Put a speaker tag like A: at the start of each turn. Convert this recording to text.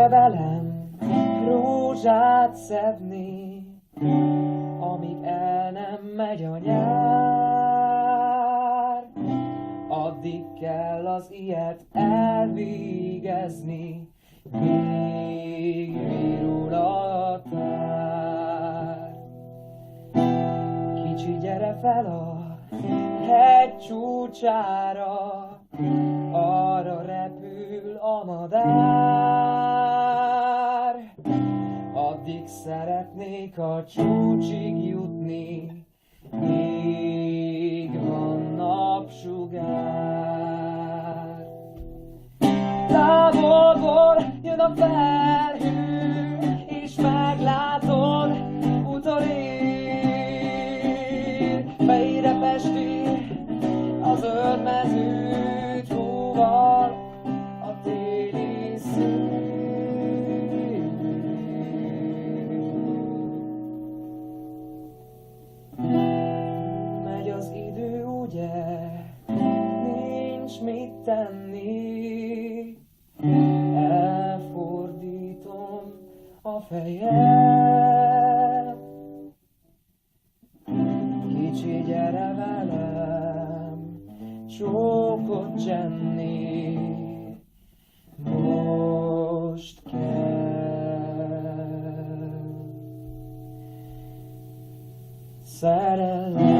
A: gyere velem rózsát szedni, amíg el nem megy a nyár. Addig kell az ilyet elvégezni, míg virul a tár. Kicsi, gyere fel a hegy csúcsára, arra repül a madár. Addig szeretnék a csúcsig jutni, míg van napsugár. Távolból jön a felhő, és meglátod, utolér. Beére festi a zöld mezőt húval a téli szél. Megy az idő, ugye, nincs mit tenni, elfordítom a fejem. Kicsi, gyere velem csókot csenni, most kell. Szerelem.